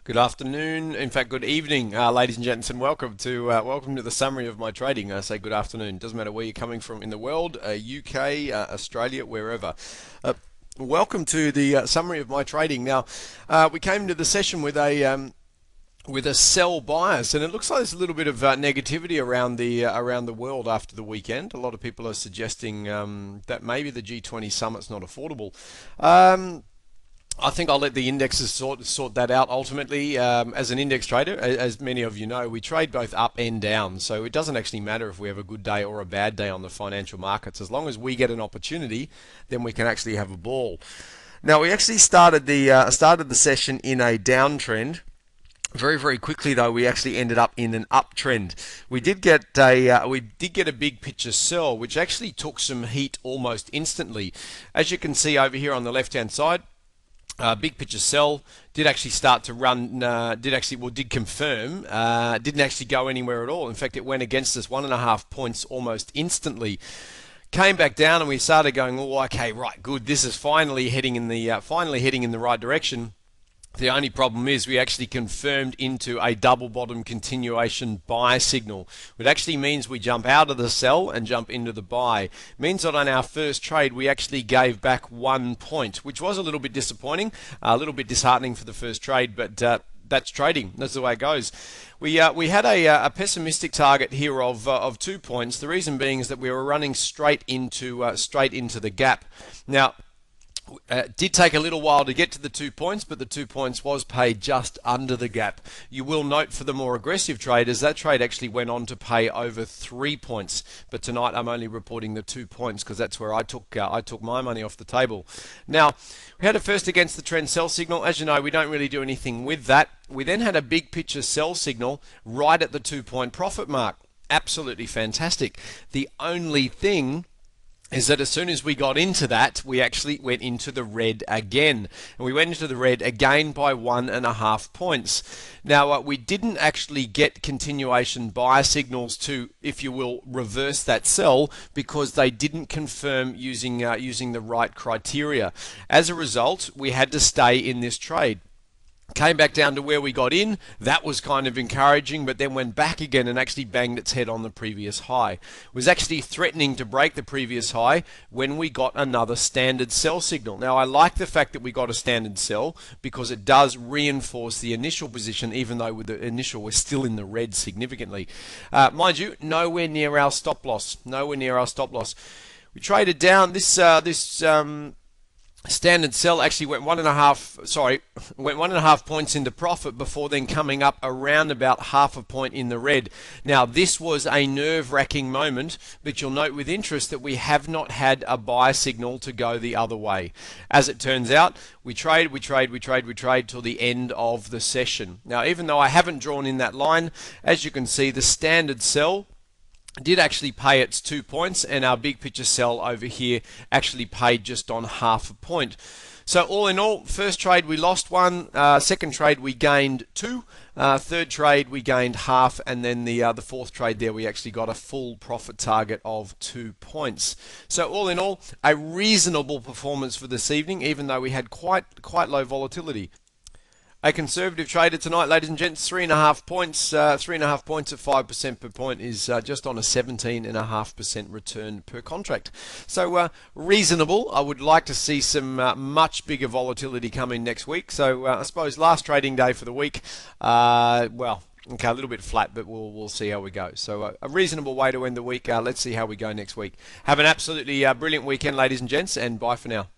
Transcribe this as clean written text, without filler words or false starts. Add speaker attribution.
Speaker 1: Good afternoon, in fact, good evening, ladies and gents, and welcome to the summary of my trading. I say good afternoon. Doesn't matter where you're coming from in the world, UK, Australia, wherever. Welcome to the summary of my trading. Now, we came to the session with a sell bias, and it looks like there's a little bit of negativity around the world after the weekend. A lot of people are suggesting that maybe the G20 summit's not affordable. I think I'll let the indexes sort that out ultimately. As an index trader, as many of you know, we trade both up and down. So it doesn't actually matter if we have a good day or a bad day on the financial markets. As long as we get an opportunity, then we can actually have a ball. Now, we actually started the session in a downtrend. Very, very quickly though, we actually ended up in an uptrend. We did get a big picture sell, which actually took some heat almost instantly. As you can see over here on the left-hand side, big picture sell did actually start to run, did confirm, didn't actually go anywhere at all. In fact, it went against us 1.5 points almost instantly. Came back down and we started going, oh, okay, right, good. This is finally heading in the right direction. The only problem is we actually confirmed into a double bottom continuation buy signal. It actually means we jump out of the sell and jump into the buy. It means that on our first trade we actually gave back 1 point, which was a little bit disappointing, a little bit disheartening for the first trade, but that's trading. That's the way it goes. We had a pessimistic target here of 2 points. The reason being is that we were running straight into the gap. Now, it did take a little while to get to the 2 points, but the 2 points was paid just under the gap. You will note for the more aggressive traders, that trade actually went on to pay over 3 points. But tonight I'm only reporting the 2 points because that's where I took my money off the table. Now, we had a first against the trend sell signal. As you know, we don't really do anything with that. We then had a big picture sell signal right at the 2 point profit mark. Absolutely fantastic. The only thing is that as soon as we got into that, we actually went into the red again. And we went into the red again by 1.5 points. Now, we didn't actually get continuation buy signals to, if you will, reverse that sell because they didn't confirm using the right criteria. As a result, we had to stay in this trade. Came back down to where we got in. That was kind of encouraging, but then went back again and actually banged its head on the previous high. It was actually threatening to break the previous high when we got another standard sell signal. Now, I like the fact that we got a standard sell because it does reinforce the initial position, even though with the initial we're still in the red significantly. Mind you, nowhere near our stop loss. Nowhere near our stop loss. We traded down this standard sell actually went 1.5 points into profit before then coming up around about 0.5 point in the red. Now, this was a nerve-wracking moment, but you'll note with interest that we have not had a buy signal to go the other way. As it turns out, we trade till the end of the session. Now, even though I haven't drawn in that line, as you can see, the standard sell did actually pay its 2 points, and our big picture sell over here actually paid just on 0.5 point. So all in all, first trade we lost 1, second trade we gained 2, third trade we gained 0.5, and then the fourth trade there we actually got a full profit target of 2 points. So all in all, a reasonable performance for this evening, even though we had quite low volatility. A conservative trader tonight, ladies and gents, 3.5 points. 3.5 points at 5% per point is just on a 17.5% return per contract. So reasonable. I would like to see some much bigger volatility coming next week. So I suppose last trading day for the week. Well, okay, a little bit flat, but we'll see how we go. So a reasonable way to end the week. Let's see how we go next week. Have an absolutely brilliant weekend, ladies and gents, and bye for now.